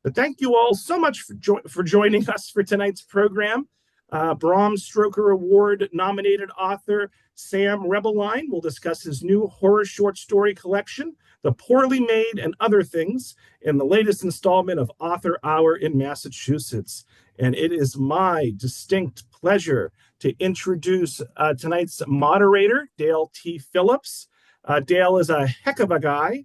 But thank you all so much for joining us for tonight's program. Bram Stoker Award nominated author Sam Rebelein will discuss his new horror short story collection, The Poorly Made and Other Things, in the latest installment of Author Hour in Massachusetts. And it is my distinct pleasure to introduce tonight's moderator, Dale T. Phillips. Dale is a heck of a guy.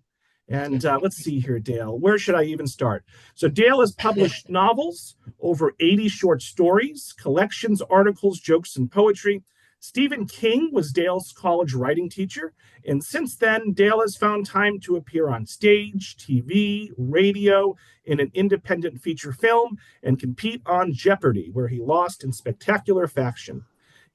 And let's see here, Dale. Where should I even start? So Dale has published novels, over 80 short stories, collections, articles, jokes, and poetry. Stephen King was Dale's college writing teacher. And since then, Dale has found time to appear on stage, TV, radio, in an independent feature film, and compete on Jeopardy, where he lost in spectacular fashion.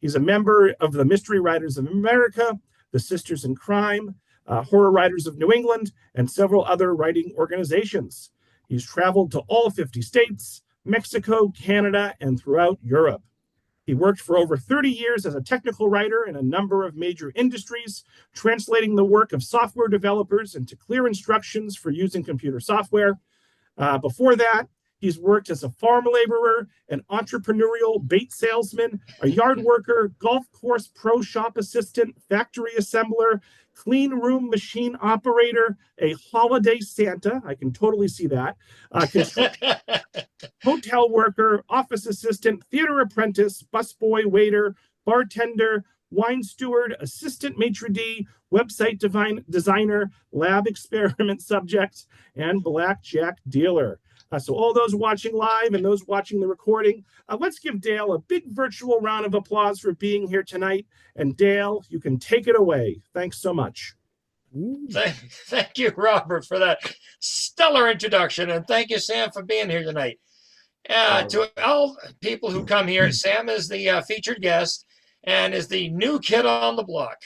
He's a member of the Mystery Writers of America, the Sisters in Crime, Horror Writers of New England, and several other writing organizations. He's traveled to all 50 states, Mexico, Canada, and throughout Europe. He worked for over 30 years as a technical writer in a number of major industries, translating the work of software developers into clear instructions for using computer software. Before that, he's worked as a farm laborer, an entrepreneurial bait salesman, a yard worker, golf course pro shop assistant, factory assembler, clean room machine operator, a holiday Santa, I can totally see that, hotel worker, office assistant, theater apprentice, busboy, waiter, bartender, wine steward, assistant maitre d', website designer, lab experiment subject, and blackjack dealer. So all those watching live and those watching the recording, let's give Dale a big virtual round of applause for being here tonight. And Dale, you can take it away. Thanks so much. Thank you, Robert, for that stellar introduction. And thank you, Sam, for being here tonight. To all people who come here, Sam is the featured guest and is the new kid on the block.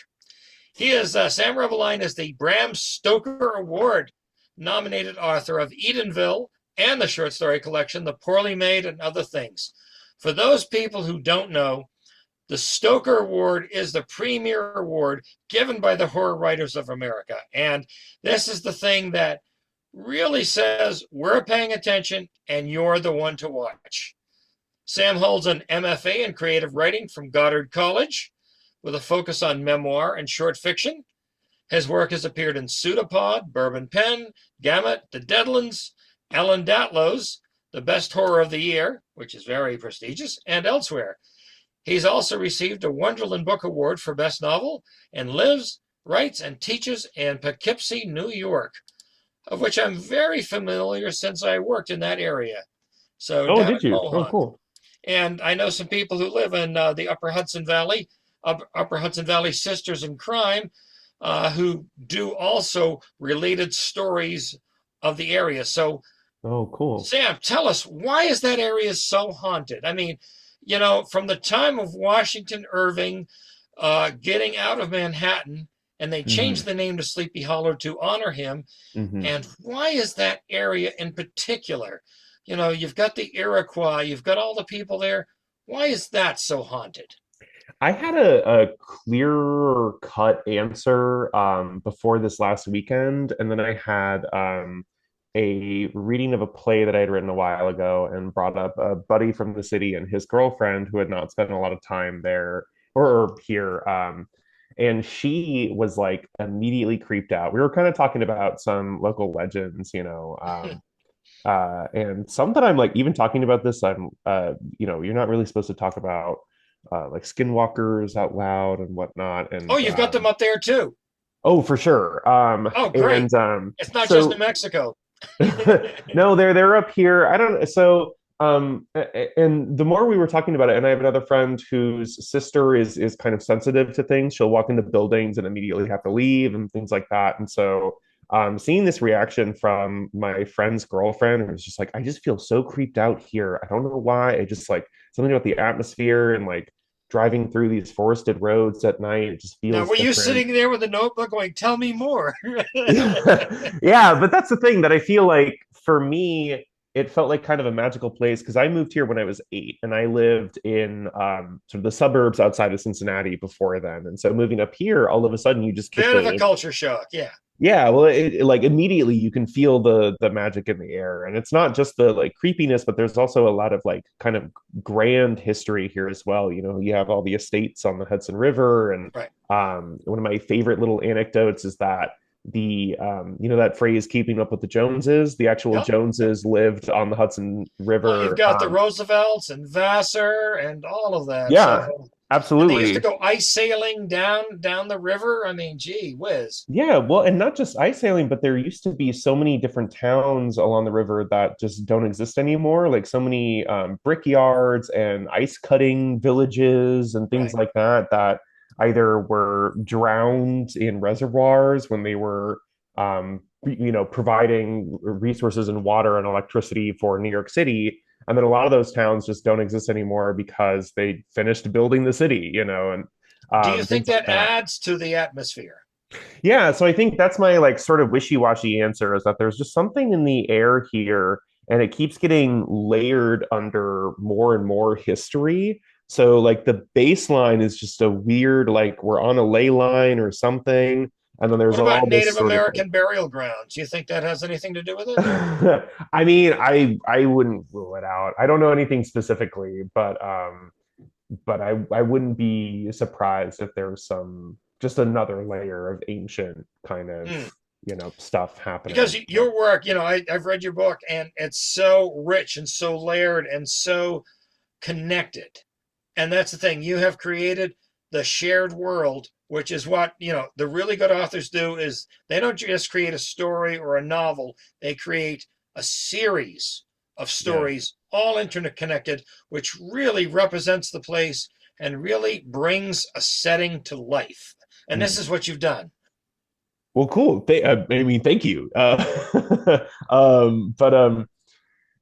He is, Sam Rebelein is the Bram Stoker Award nominated author of Edenville and the short story collection, The Poorly Made and Other Things. For those people who don't know, the Stoker Award is the premier award given by the Horror Writers of America. And this is the thing that really says we're paying attention and you're the one to watch. Sam holds an MFA in creative writing from Goddard College with a focus on memoir and short fiction. His work has appeared in PseudoPod, Bourbon Penn, Gamut, The Deadlands, Ellen Datlow's The Best Horror of the Year, which is very prestigious, and elsewhere. He's also received a Wonderland Book Award for Best Novel and lives, writes, and teaches in Poughkeepsie, New York, of which I'm very familiar since I worked in that area. So, did you? Oh, cool. And I know some people who live in the Upper Hudson Valley Sisters in Crime, who do also related stories of the area. So, oh, cool. Sam, tell us, why is that area so haunted? I mean, you know, from the time of Washington Irving getting out of Manhattan, and they changed the name to Sleepy Hollow to honor him. And why is that area in particular? You know, you've got the Iroquois, you've got all the people there. Why is that so haunted? I had a clearer cut answer before this last weekend, and then I had a reading of a play that I had written a while ago and brought up a buddy from the city and his girlfriend who had not spent a lot of time there or here. And she was like immediately creeped out. We were kind of talking about some local legends, you know, and something I'm like, even talking about this, I'm, you know, you're not really supposed to talk about like skinwalkers out loud and whatnot. And you've got them up there too. Oh, for sure. Oh, great. And, it's not just New Mexico. No, they're up here. I don't. So, and the more we were talking about it, and I have another friend whose sister is kind of sensitive to things. She'll walk into buildings and immediately have to leave and things like that. And so, seeing this reaction from my friend's girlfriend, it was just like, I just feel so creeped out here. I don't know why. I just like something about the atmosphere and like driving through these forested roads at night. It just feels now, were different. You sitting there with a notebook going, tell me more? Yeah, but that's the thing that I feel like for me, it felt like kind of a magical place because I moved here when I was 8 and I lived in sort of the suburbs outside of Cincinnati before then. And so moving up here, all of a sudden you just bit of a culture shock. Yeah. Yeah, well, like immediately you can feel the magic in the air, and it's not just the like creepiness, but there's also a lot of like kind of grand history here as well. You know, you have all the estates on the Hudson River, and Right. one of my favorite little anecdotes is that you know that phrase "keeping up with the Joneses." The actual Yep. Joneses lived on the Hudson Well, you've River. got the Roosevelts and Vassar and all of that. Yeah, So, and they used to absolutely. go ice sailing down the river. I mean, gee whiz. Yeah, well, and not just ice sailing, but there used to be so many different towns along the river that just don't exist anymore. Like so many brickyards and ice cutting villages and things Right. like that that either were drowned in reservoirs when they were, you know, providing resources and water and electricity for New York City. And then a lot of those towns just don't exist anymore because they finished building the city, you know, and Do you think things like that that. adds to the atmosphere? Yeah, so I think that's my like sort of wishy-washy answer is that there's just something in the air here and it keeps getting layered under more and more history. So like the baseline is just a weird like we're on a ley line or something and then there's What about all this Native sort of like American burial grounds? Do you think that has anything to do with it? I mean, I wouldn't rule it out. I don't know anything specifically, but I wouldn't be surprised if there's some just another layer of ancient kind of Hmm. you know stuff happening. Because your work, I've read your book and it's so rich and so layered and so connected. And that's the thing. You have created the shared world, which is what, the really good authors do is they don't just create a story or a novel. They create a series of Yeah. stories, all interconnected, which really represents the place and really brings a setting to life. And this Mm. is what you've done. Well, cool. I mean, thank you. But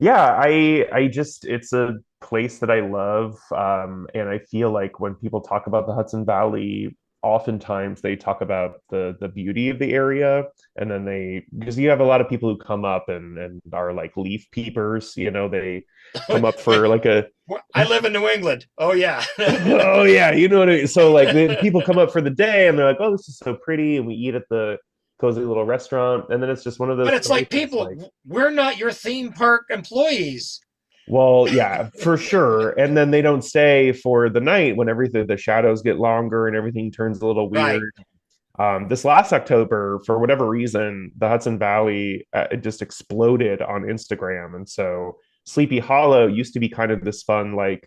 yeah, I just it's a place that I love, and I feel like when people talk about the Hudson Valley, oftentimes they talk about the beauty of the area, and then they because you have a lot of people who come up and are like leaf peepers, you know, they come up for like a I live in New England. Oh, yeah. oh yeah, you know what I mean? So like the people come up for the day and they're like, oh, this is so pretty, and we eat at the cozy little restaurant, and then it's just one of But those it's like, places people, like we're not your theme park employees. well, yeah, for sure. And then they don't stay for the night when everything, the shadows get longer and everything turns a little Right. weird. This last October, for whatever reason, the Hudson Valley it just exploded on Instagram. And so Sleepy Hollow used to be kind of this fun, like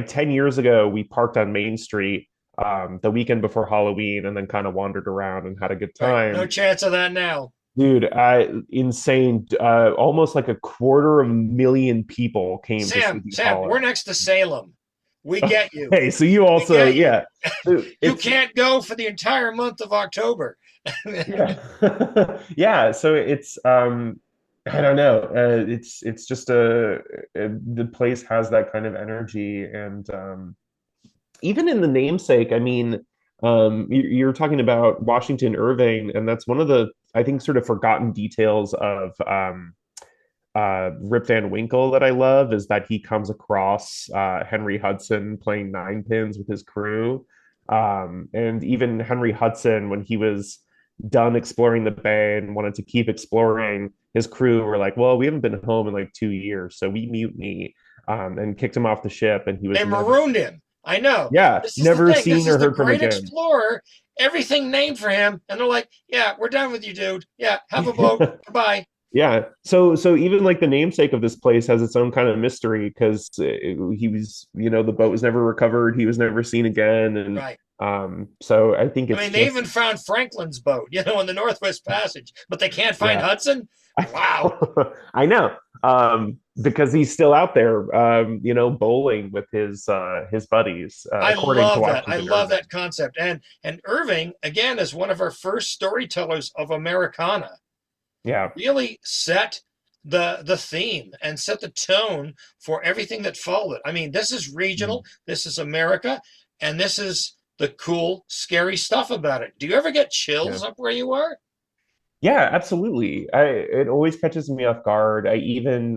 10 years ago, we parked on Main Street the weekend before Halloween and then kind of wandered around and had a good Right. No time. chance of that now. Dude, insane. Almost like 250,000 people came to Sleepy Sam, we're Hollow. next to Salem. We get you. Hey, so you We also, get you. yeah. So You it's can't go for the entire month of October. yeah. Yeah, so it's I don't know. It's just the place has that kind of energy and even in the namesake, I mean, you're talking about Washington Irving, and that's one of the I think sort of forgotten details of Rip Van Winkle that I love is that he comes across Henry Hudson playing nine pins with his crew. And even Henry Hudson, when he was done exploring the bay and wanted to keep exploring, his crew were like, well, we haven't been home in like 2 years. So we mutiny and kicked him off the ship. And he was They never, marooned him. I know. yeah, This is the never thing. This seen is or the heard from great again. explorer. Everything named for him. And they're like, yeah, we're done with you, dude. Yeah, have a boat. Goodbye. Yeah. So even like the namesake of this place has its own kind of mystery because he was, you know, the boat was never recovered. He was never seen again. And Right. so I think I it's mean, they just, even found Franklin's boat, in the Northwest Passage, but they can't find yeah. Hudson. Wow. I know. Because he's still out there, you know, bowling with his buddies, I according to love that. I Washington love Irving. that concept. And Irving, again, is one of our first storytellers of Americana. Yeah. Really set the theme and set the tone for everything that followed. I mean, this is regional, this is America, and this is the cool, scary stuff about it. Do you ever get Yeah. chills up where you are? Yeah, absolutely. It always catches me off guard. I even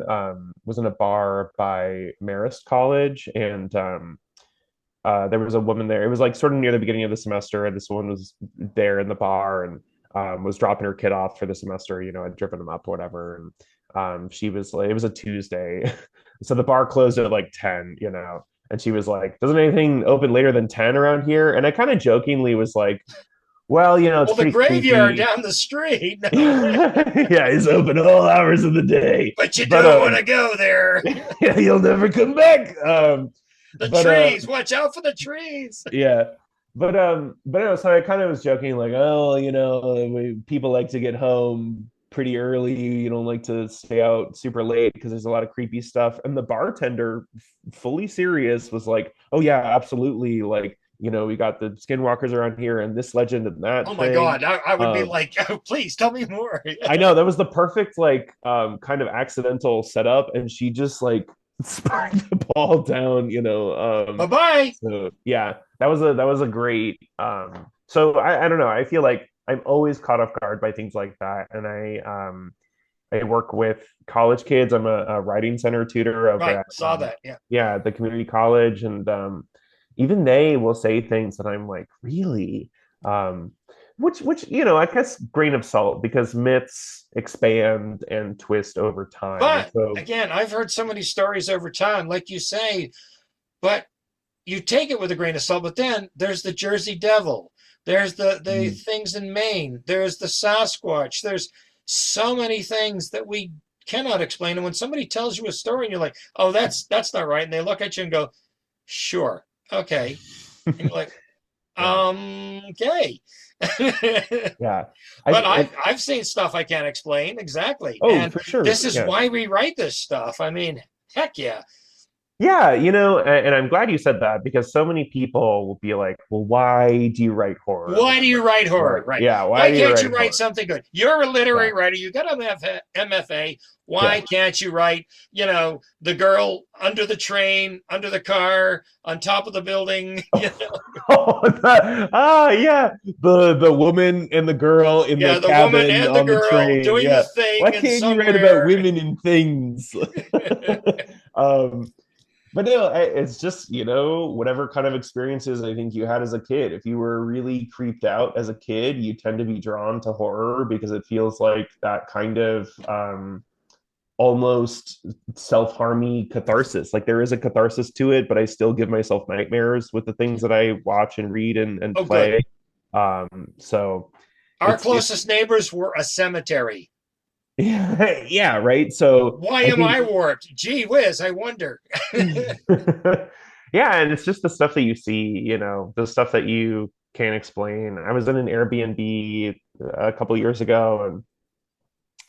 was in a bar by Marist College, and there was a woman there. It was like sort of near the beginning of the semester, and this woman was there in the bar, and was dropping her kid off for the semester. I'd driven them up, whatever. And she was like, it was a Tuesday. So the bar closed at like 10, and she was like, doesn't anything open later than 10 around here? And I kind of jokingly was like, well, it's the pretty graveyard creepy. down the street. Yeah, it's open all hours of the day. But you don't want to go there. Yeah, you'll never come back. Trees, watch out for the trees. Yeah. But no, so I kind of was joking, like, oh, people like to get home pretty early. You don't like to stay out super late because there's a lot of creepy stuff. And the bartender, fully serious, was like, oh yeah, absolutely. Like, we got the skinwalkers around here and this legend and that. Oh my God. I would be like, oh, please tell me more. I know that was the perfect, like, kind of accidental setup. And she just like spiked the ball down, Bye-bye. So yeah, that was a great, so I don't know. I feel like I'm always caught off guard by things like that. And I work with college kids. I'm a writing center tutor over Right, at, saw that. Yeah. Yeah, the community college. And even they will say things that I'm like, really? Which I guess grain of salt, because myths expand and twist over time. But again, I've heard so many stories over time, like you say, but you take it with a grain of salt. But then there's the Jersey Devil. There's the things in Maine. There's the Sasquatch. There's so many things that we cannot explain. And when somebody tells you a story and you're like, oh, that's not right. And they look at you and go, sure. Okay. And you're like, okay. Yeah. But I've seen stuff I can't explain. Exactly. Oh, and for sure. This is why we write this stuff. I mean, heck yeah. Yeah, and I'm glad you said that, because so many people will be like, well, why do you write horror? Why do you write horror? Right. Yeah. Why can't you write something good? You're a literary writer. You got an MFA. Why can't you write, the girl under the train, under the car, on top of the building? Yeah. The woman and the girl in the cabin woman and the girl train. doing the thing. Why can't you write about women and things? But no, it's just, whatever kind of experiences I think you had as a kid. If you were really creeped out as a kid, you tend to be drawn to horror because it feels like that kind of almost self-harmy catharsis. Like, there is a catharsis to it, but I still give myself nightmares with the things that I watch and read and play. So our closest neighbors were a cemetery. Yeah, right. So why am I warped? Gee whiz, I wonder. Yeah, and it's just the stuff that you see, the stuff that you can't explain. I was in an Airbnb a couple of years ago,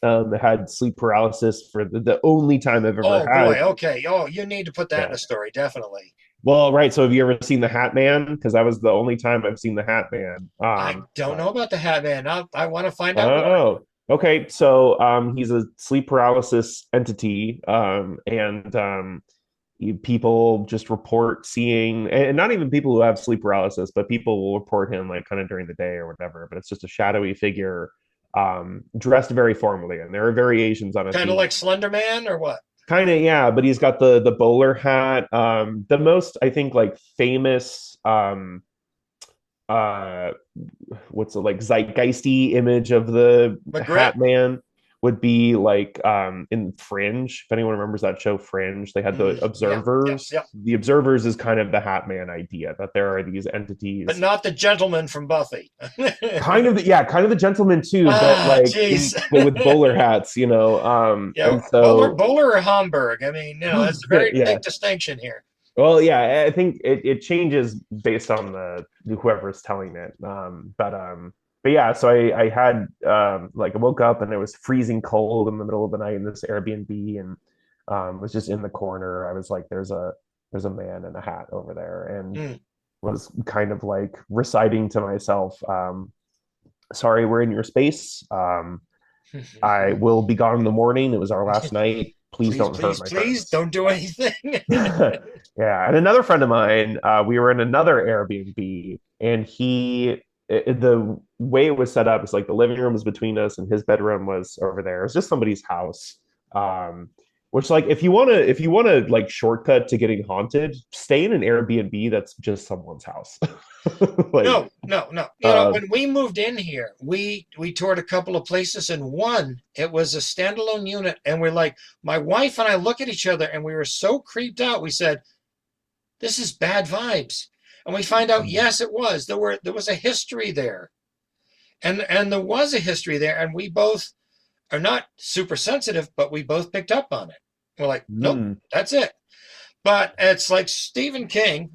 and I had sleep paralysis for the only time I've ever had. Oh boy, okay. Oh, you need to put that in a story, definitely. Well, right. So have you ever seen The Hat Man? Because that was the only time I've seen The Hat Man. I don't know about The Hat Man. I want to find out more. Oh, okay. So he's a sleep paralysis entity, and people just report seeing, and not even people who have sleep paralysis, but people will report him like kind of during the day or whatever. But it's just a shadowy figure, dressed very formally, and there are variations on it. Kind of like Slender Man, or what? Kind of, yeah. But he's got the bowler hat. The most, I think, like famous what's it, like, zeitgeisty image of the Hat Man would be like in Fringe. If anyone remembers that show Fringe, they had the Observers. Yep. The Observers is kind of the Hat Man idea, that there are these entities, but not the gentleman from Buffy. kind of the gentleman too, but like but with bowler hats, yeah, so, bowler or Homburg. I mean, that's a very big distinction here. Well, yeah, I think it changes based on whoever's telling it. But yeah, so I had like, I woke up and it was freezing cold in the middle of the night in this Airbnb, and was just in the corner. I was like, there's a man in a hat over there, and was kind of like reciting to myself, sorry, we're in your space. I will be gone in the morning. It was our last night. Please don't hurt my friends. Please don't do anything. Yeah, and another friend of mine, we were in another Airbnb, and the way it was set up is like the living room was between us and his bedroom was over there. It was just somebody's house. Which, like, if you wanna like shortcut to getting haunted, stay in an Airbnb that's just someone's house. Like, No. uh, When we moved in here, we toured a couple of places, and one, it was a standalone unit, and we're like, my wife and I look at each other, and we were so creeped out. We said, "This is bad vibes," and we find out, yes, it was. There was a history there, and there was a history there, and we both are not super sensitive, but we both picked up on it. We're like, nope, mm, that's it. But it's like Stephen King,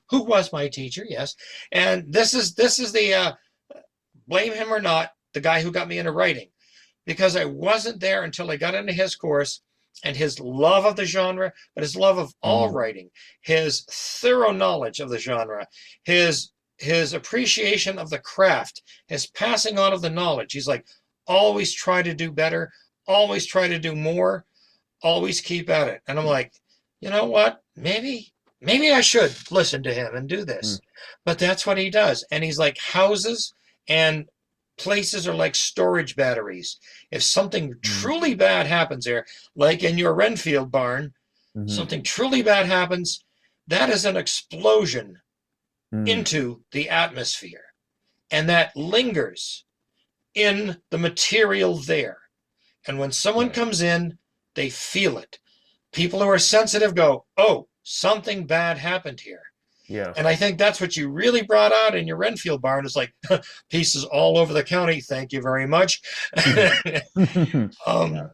who was my teacher, yes. And this is the blame him or not, the guy who got me into writing, because I wasn't there until I got into his course, and his love of the genre, but his love of all mm, writing, his thorough knowledge of the genre, his appreciation of the craft, his passing on of the knowledge. He's like, always try to do better, always try to do more, always keep at it. And I'm like, you know what? Maybe I should listen to him and do mm, this. But that's what he does. And he's like, houses and places are like storage batteries. If something mm, truly bad happens there, like in your Renfield barn, mhm, something truly bad happens, that is an explosion mm. into the atmosphere. And that lingers in the material there. And when someone Right. comes in, they feel it. People who are sensitive go, oh, something bad happened here. Yeah. And I think that's what you really brought out in your Renfield barn, is like pieces all over the county. Thank you very much. Yeah. um,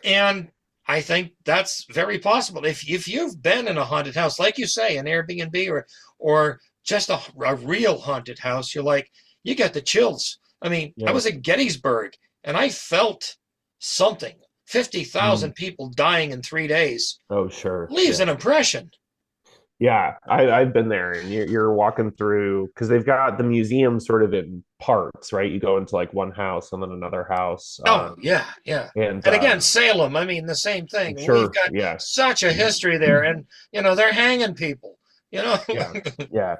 and I think that's very possible. If you've been in a haunted house, like you say, an Airbnb or just a real haunted house, you're like, you get the chills. I mean, I Yeah. was at Gettysburg and I felt something. Mm. 50,000 people dying in 3 days Oh, sure. leaves Yeah. an impression. Yeah, I've been there, and you're walking through because they've got the museum sort of in parts, right? You go into like one house and then another house, Oh, yeah, yeah. and And again, Salem, I mean, the same thing. We've sure, got yeah, such a history there, and, they're hanging people, you know? yeah, yeah.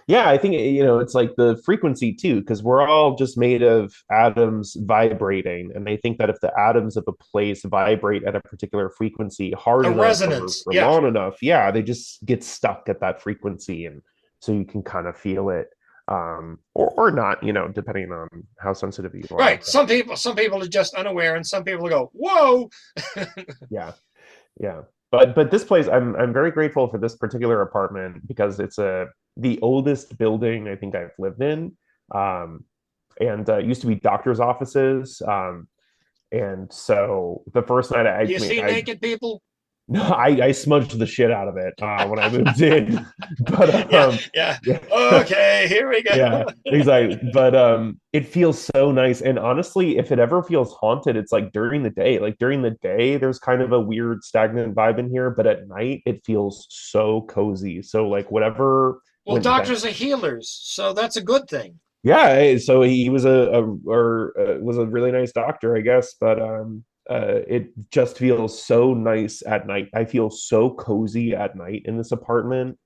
Yeah, I think it's like the frequency too, because we're all just made of atoms vibrating, and they think that if the atoms of a place vibrate at a particular frequency hard A enough or, resonance. or Yeah. long enough, yeah, they just get stuck at that frequency, and so you can kind of feel it, or not, depending on how sensitive you are. Right. But Some people are just unaware, and some people go, whoa. yeah, yeah. But this place, I'm very grateful for this particular apartment because it's the oldest building I think I've lived in. And it used to be doctor's offices. And so the first night You see I naked people? no, I smudged the shit out of it when I moved in. But Yeah, yeah. yeah, Okay, here we yeah, go. exactly. But it feels so nice. And honestly, if it ever feels haunted, it's like during the day. Like during the day, there's kind of a weird stagnant vibe in here, but at night it feels so cozy. So like whatever Well, went down. doctors are healers, so that's a good thing. Yeah, so he was was a really nice doctor, I guess, but it just feels so nice at night. I feel so cozy at night in this apartment.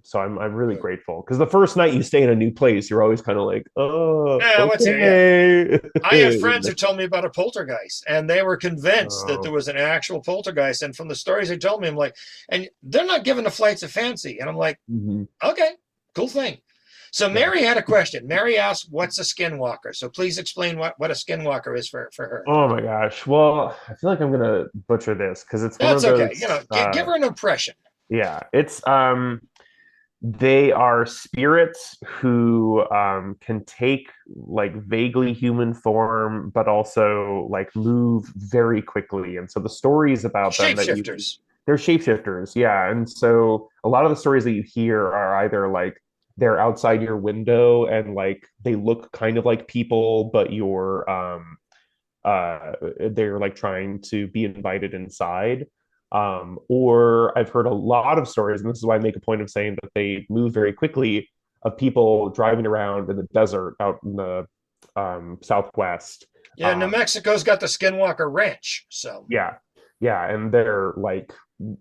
So I'm really Good. grateful because the first night you stay in a new place, you're always kind of like, oh, Yeah, what's here? Yeah. okay. I have friends who told me about a poltergeist, and they were convinced that there Oh, was an actual poltergeist. And from the stories they told me, I'm like, and they're not given the flights of fancy. And I'm like, mhm. okay, cool thing. So Yeah. Mary had a question. Mary asked, what's a skinwalker? So please explain what a skinwalker is for her. Oh my gosh. Well, I feel like I'm gonna butcher this because it's one of That's okay. those. Give her an impression. Yeah, it's they are spirits who can take like vaguely human form, but also like move very quickly. And so the stories about them that you Shapeshifters. they're shapeshifters, yeah. And so a lot of the stories that you hear are either like they're outside your window and like they look kind of like people, but they're like trying to be invited inside. Or I've heard a lot of stories, and this is why I make a point of saying that they move very quickly, of people driving around in the desert out in the Southwest. Yeah, New Um, Mexico's got the Skinwalker Ranch. So, yeah, yeah, and they're like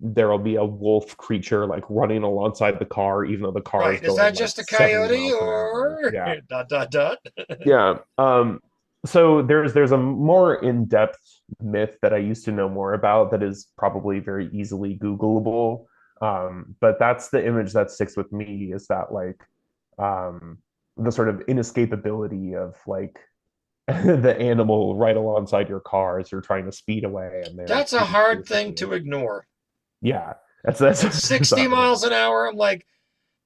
there'll be a wolf creature like running alongside the car, even though the car is right. Is going that like just a 70 coyote miles an hour. or Yeah, dot, dot, dot? yeah. So there's a more in-depth myth that I used to know more about that is probably very easily Googleable. But that's the image that sticks with me is that like um, the sort of inescapability of like the animal right alongside your car as you're trying to speed away, and they're That's a hard thing to ignore. yeah, that's At 60 miles an hour, I'm like,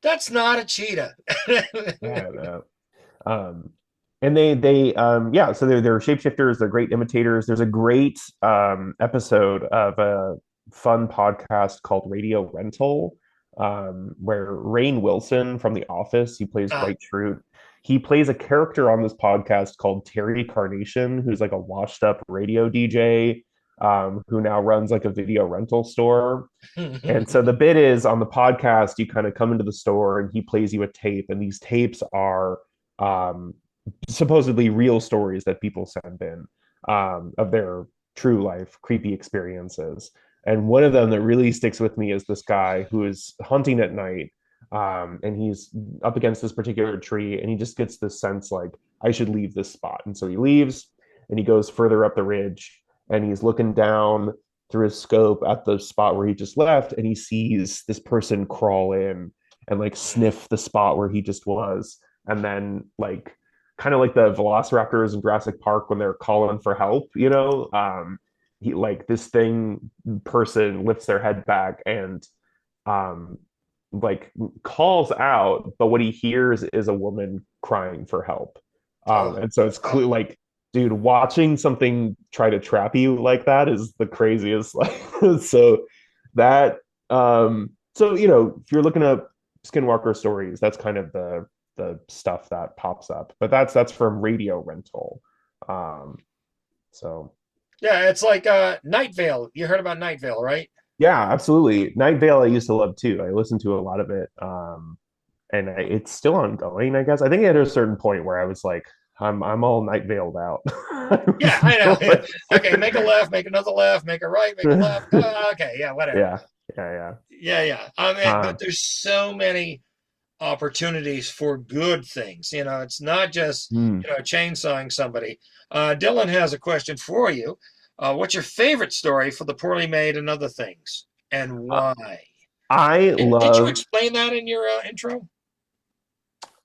that's not a cheetah. I don't know. Um, and they yeah, so they're shapeshifters, they're great imitators. There's a great episode of a fun podcast called Radio Rental, where Rainn Wilson from The Office, he plays Ah, Dwight Schrute. He plays a character on this podcast called Terry Carnation, who's like a washed up radio DJ, who now runs like a video rental store. And so the bit is on the podcast, you kind of come into the store and he plays you a tape, and these tapes are um, supposedly real stories that people send in of their true life creepy experiences. And one of them that really sticks with me is this guy who is hunting at night, and he's up against this particular tree, and he just gets this sense like, I should leave this spot. And so he leaves and he goes further up the ridge, and he's looking down through his scope at the spot where he just left, and he sees this person crawl in and like sniff the spot where he just was, and then like kind of like the velociraptors in Jurassic Park when they're calling for help, you know. He like this thing person lifts their head back and um like calls out, but what he hears is a woman crying for help. oh, And so it's clear like, dude, watching something try to trap you like that is the craziest. Like, so that, so you know, if you're looking up Skinwalker stories, that's kind of the stuff that pops up. But that's from Radio Rental. Um, so yeah, it's like Night Vale. You heard about Night Vale, right? yeah, absolutely. Night Vale, I used to love too. I listened to a lot of it, and it's still ongoing. I guess I think at a certain point where I was like, I'm all Night Veiled out. Yeah, I know. Okay, make a left, make another left, make a right, make a left. Okay, yeah, whatever. Yeah, yeah, Yeah. I mean, yeah. but there's so many opportunities for good things. You know, it's not just, Hmm. chainsawing somebody. Dylan has a question for you. What's your favorite story for The Poorly Made and Other Things, and Uh, why? I Did you love explain that in your intro?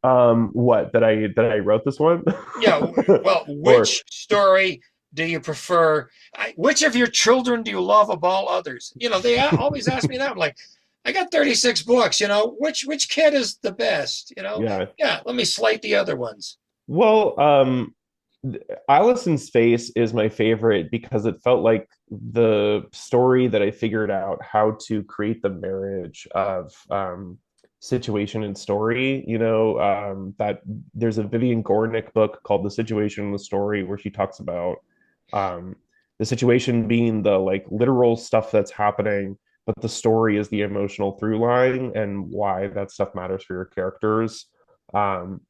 what that I wrote this one. Yeah, well, Or which story do you prefer? Which of your children do you love above all others? They always ask me that. I'm like, I got 36 books, which kid is the best, yeah. Yeah, let me slate the other ones. Well, Allison's Face is my favorite because it felt like the story that I figured out how to create the marriage of situation and story. You know, that there's a Vivian Gornick book called The Situation and the Story where she talks about um, the situation being the like literal stuff that's happening, but the story is the emotional through line and why that stuff matters for your characters. Um,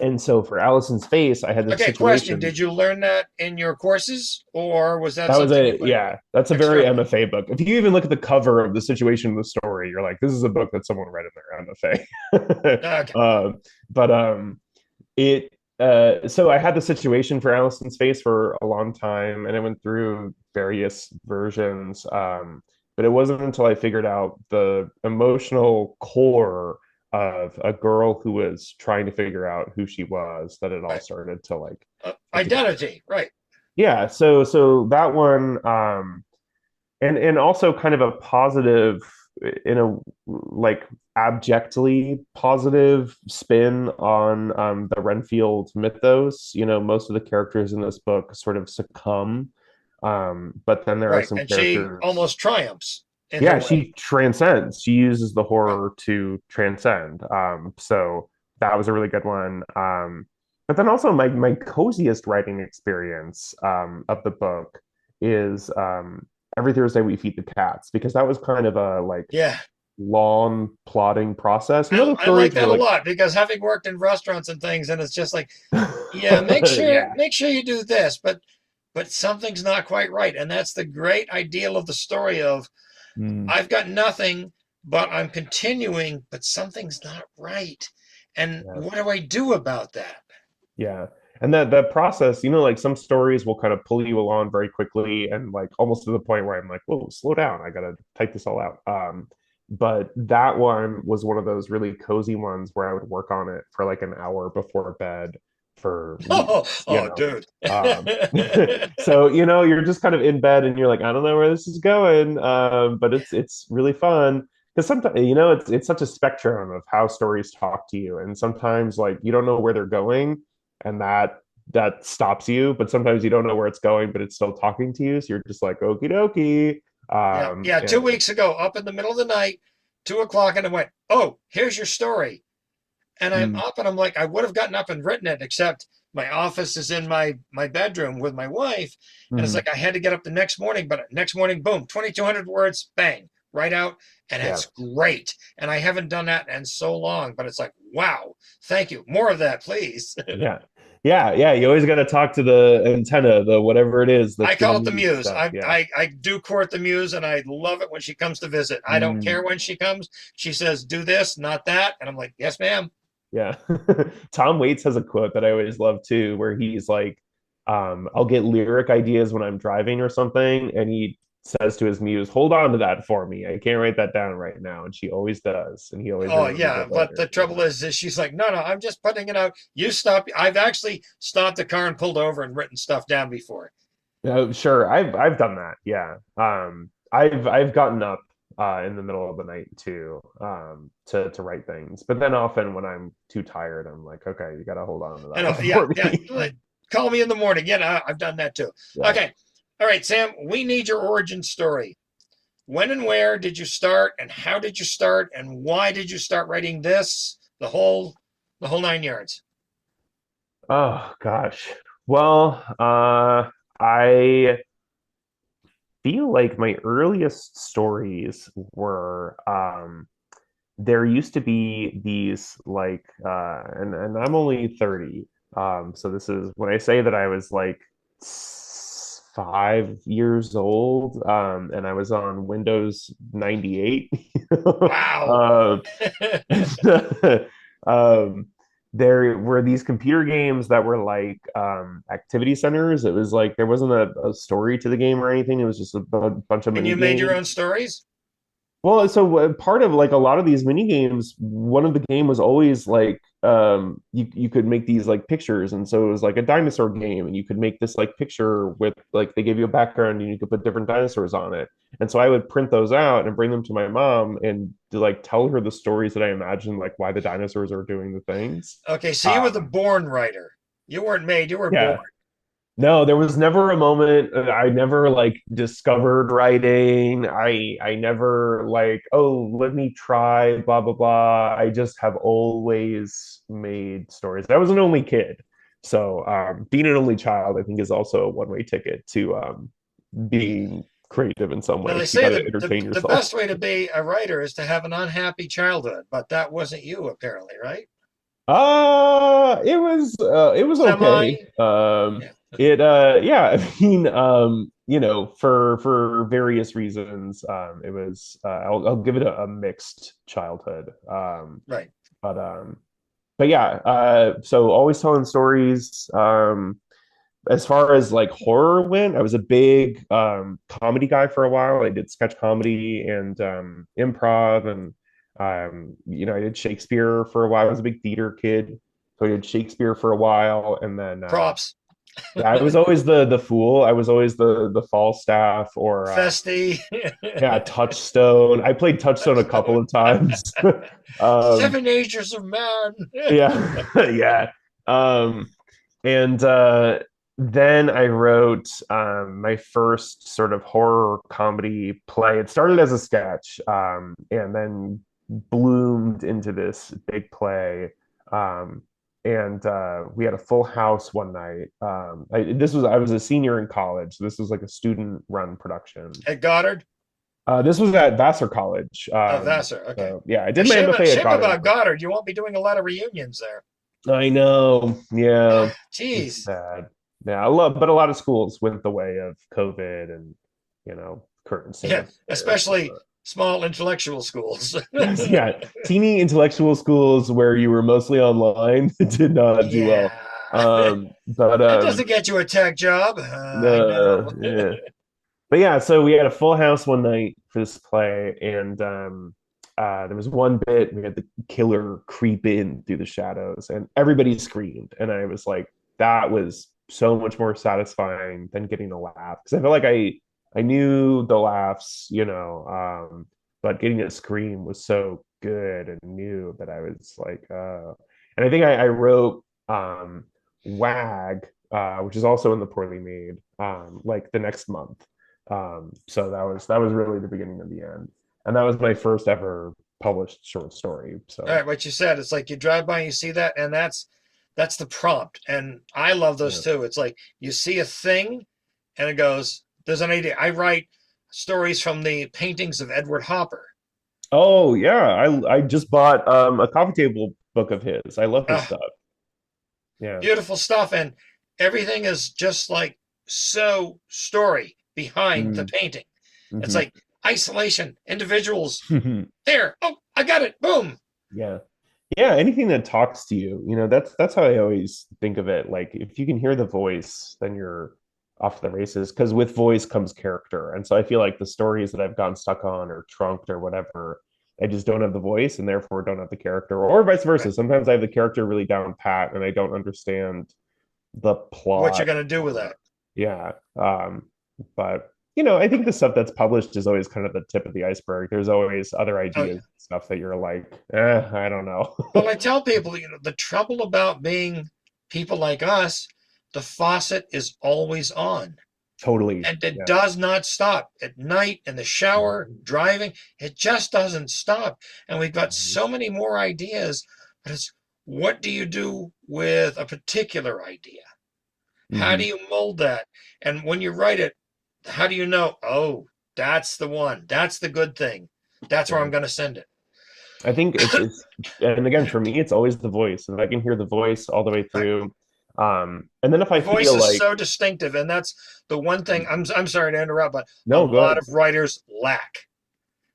and so for Allison's Face, I had this Okay, question. situation. Did you learn that in your courses, or was that That was something you a learned yeah, that's a very externally? MFA book. If you even look at the cover of The Situation in the Story, you're like, this is a book that someone read in their MFA. Okay. But it so I had the situation for Allison's Face for a long time, and I went through various versions. But it wasn't until I figured out the emotional core of a girl who was trying to figure out who she was that it all Right. started to like fit together. Identity, right. Yeah, so that one, and also kind of a positive in a like abjectly positive spin on the Renfield mythos. You know, most of the characters in this book sort of succumb, but then there are Right. some And she characters. almost triumphs in her Yeah, way. she transcends. She uses the Right. horror to transcend. So that was a really good one. But then also my coziest writing experience of the book is Every Thursday We Feed the Cats, because that was kind of a like Yeah. long plotting process. You know, I, the I like stories were that a like, lot because having worked in restaurants and things, and it's just like, yeah, make sure yeah. make sure you do this, but something's not quite right. And that's the great ideal of the story of Mm, I've got nothing, but I'm continuing, but something's not right. And yeah. what do I do about that? Yeah. And that process, you know, like some stories will kind of pull you along very quickly and like almost to the point where I'm like, whoa, slow down. I gotta type this all out. But that one was one of those really cozy ones where I would work on it for like an hour before bed for weeks, you Oh, know. dude. Um, so you know, you're just kind of in bed and you're like, I don't know where this is going, but it's really fun because sometimes you know it's such a spectrum of how stories talk to you, and sometimes like you don't know where they're going, and that stops you, but sometimes you don't know where it's going, but it's still talking to you, so you're just like okie dokie. Yeah, yeah. 2 weeks ago, up in the middle of the night, 2 o'clock, and I went, "Oh, here's your story." And I'm Mm, up, and I'm like, I would have gotten up and written it, except my office is in my bedroom with my wife, and it's mm, like I had to get up the next morning. But next morning, boom, 2,200 words, bang, right out, and yeah. it's great. And I haven't done that in so long, but it's like, wow, thank you, more of that, please. Yeah. Yeah, yeah. You always got to talk to the antenna, the whatever it is I that's call giving it the you muse. stuff. Yeah. I do court the muse, and I love it when she comes to visit. I don't Mm, care when she comes. She says, "Do this, not that," and I'm like, "Yes, ma'am." yeah. Tom Waits has a quote that I always love too, where he's like, I'll get lyric ideas when I'm driving or something, and he says to his muse, hold on to that for me. I can't write that down right now. And she always does, and he always Oh remembers yeah, it but the later, you trouble is she's like, "No, no, I'm just putting it out. You stop." I've actually stopped the car and pulled over and written stuff down before. know. Sure, I've done that. Yeah. I've gotten up in the middle of the night too, to write things. But then often when I'm too tired, I'm like, okay, you gotta hold on to I that know, one yeah, for yeah. me. Call me in the morning. Yeah, no, I've done that too. Yeah. Okay, all right, Sam. We need your origin story. When and where did you start, and how did you start, and why did you start writing this? The whole 9 yards. Oh gosh. Well, I feel like my earliest stories were there used to be these like and I'm only 30. So this is when I say that I was like 5 years old, and I was on Windows 98. Wow. um, um, there were these computer games that were like activity centers. It was like there wasn't a story to the game or anything. It was just a bunch of And mini you made your games. own stories? Well, so part of like a lot of these mini games, one of the game was always like you could make these like pictures, and so it was like a dinosaur game, and you could make this like picture with like they gave you a background and you could put different dinosaurs on it. And so I would print those out and bring them to my mom and to like tell her the stories that I imagined, like why the dinosaurs are doing the things. Okay, so you were the Um, born writer. You weren't made, you were born. yeah, no, there was never a moment. I never like discovered writing. I never like, oh, let me try, blah blah blah. I just have always made stories. I was an only kid, so being an only child, I think, is also a one-way ticket to being creative in some Now they ways. You say got to the entertain the yourself. best way to be a writer is to have an unhappy childhood, but that wasn't you apparently, right? It was okay. Semi. Yeah. Yeah, I mean, you know, for various reasons, it was I'll give it a mixed childhood. Right. But but yeah, so always telling stories. As far as like horror went, I was a big comedy guy for a while. I did sketch comedy and improv, and you know, I did Shakespeare for a while. I was a big theater kid, so I did Shakespeare for a while, and then Props. yeah, I was always the fool. I was always the Falstaff or Festy. yeah, Touchstone. I played Touchstone a couple of times. um, 7 Ages of Man. yeah, yeah. Um, and then I wrote my first sort of horror comedy play. It started as a sketch, and then bloomed into this big play. Um, and we had a full house one night. I was a senior in college. So this was like a student run production. At Goddard? This was at Vassar College. Oh, Vassar. Okay. So yeah, I A did my shame, MFA at shame Goddard. about Goddard. You won't be doing a lot of reunions there. I know. Yeah, it's Jeez. sad. Yeah, I love, but a lot of schools went the way of COVID and you know current state Yeah, of affairs. especially small intellectual schools. Yeah, teeny intellectual schools where you were mostly online did not do Yeah, well. But That doesn't get you a tech job. I know. yeah. But yeah, so we had a full house one night for this play, and there was one bit we had the killer creep in through the shadows, and everybody screamed, and I was like, that was so much more satisfying than getting a laugh because I feel like I knew the laughs, but getting a scream was so good and new that I was like, and I think I wrote Wag, which is also in the poorly made, like the next month. So that was really the beginning of the end, and that was my first ever published short story. So All right, what you said, it's like you drive by and you see that, and that's the prompt. And I love those too. It's like you see a thing and it goes, there's an idea. I write stories from the paintings of Edward Hopper. oh yeah, I just bought a coffee table book of his. I love his stuff. Yeah. Beautiful stuff. And everything is just like so story behind the painting. It's like isolation, individuals. There. Oh, I got it. Boom. Yeah. Yeah, anything that talks to you, that's how I always think of it. Like if you can hear the voice, then you're off the races because with voice comes character. And so I feel like the stories that I've gotten stuck on or trunked or whatever, I just don't have the voice and therefore don't have the character, or vice versa. Sometimes I have the character really down pat and I don't understand the plot. What you're gonna do with that? Yeah. But I think the stuff that's published is always kind of the tip of the iceberg. There's always other ideas, stuff that you're like, I don't know. Well, I tell people, the trouble about being people like us, the faucet is always on. Totally. And it does not stop at night, in the shower, driving. It just doesn't stop. And we've got so many more ideas. But it's what do you do with a particular idea? How do you mold that? And when you write it, how do you know, oh, that's the one, that's the good thing, that's where I'm going to send it? I think it's and again, for me, it's always the voice. If I can hear the voice all the way through, and then if I feel voice is like so distinctive, and that's the one thing, I'm sorry to interrupt, but no, a lot of writers lack,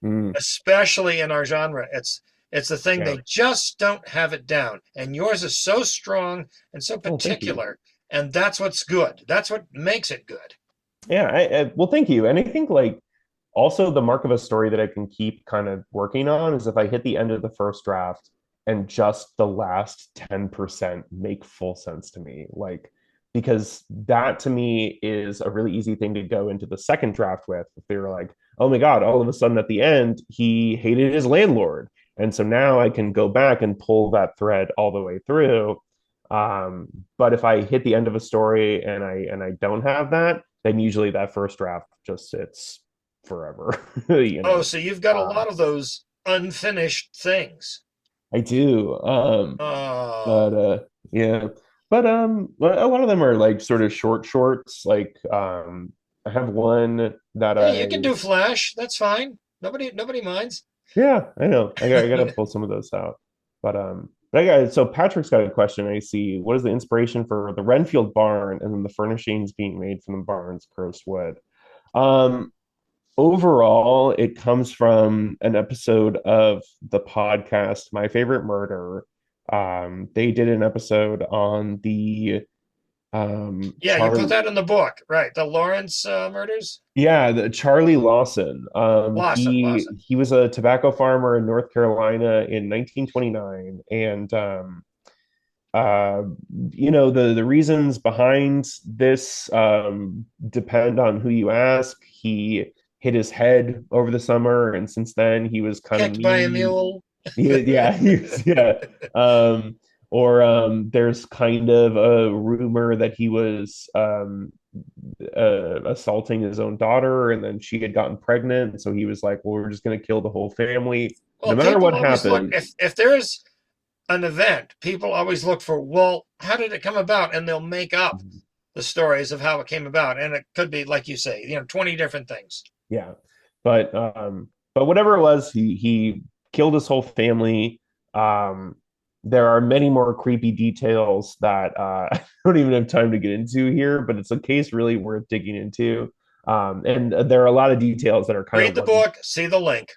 Mm. especially in our genre. It's the thing, they just don't have it down. And yours is so strong and so particular, and that's what's good. That's what makes it good. Yeah, well, thank you. And I think like also the mark of a story that I can keep kind of working on is if I hit the end of the first draft and just the last 10% make full sense to me, like, because that to me is a really easy thing to go into the second draft with. If they were like, oh my God, all of a sudden at the end, he hated his landlord. And so now I can go back and pull that thread all the way through. But if I hit the end of a story and I don't have that, then usually that first draft just sits forever. Oh, so you've got a lot of those unfinished things. I do. But yeah. But a lot of them are like sort of shorts. Like I have one that you can do Flash. That's fine. Nobody minds. Yeah, I know. I gotta pull some of those out. But so Patrick's got a question. I see. What is the inspiration for the Renfield barn and then the furnishings being made from the barn's cursed wood? Overall, it comes from an episode of the podcast, My Favorite Murder. They did an episode on the you put that in the book, right? The Lawrence murders. Yeah, the Charlie Lawson. Lawson. He was a tobacco farmer in North Carolina in 1929, and the reasons behind this depend on who you ask. He hit his head over the summer, and since then he was kind of kicked by a mule. Yeah. There's kind of a rumor that he was assaulting his own daughter, and then she had gotten pregnant, and so he was like, well, we're just going to kill the whole family. Well, no matter what happened. If there's an event, people always look for, well, how did it come about? And they'll make up the stories of how it came about. And it could be, like you say, 20 different things. Yeah. But whatever it was, he killed his whole family. There are many more creepy details that I don't even have time to get into here, but it's a case really worth digging into. And there are a lot of details that are kind of read the book, see the link.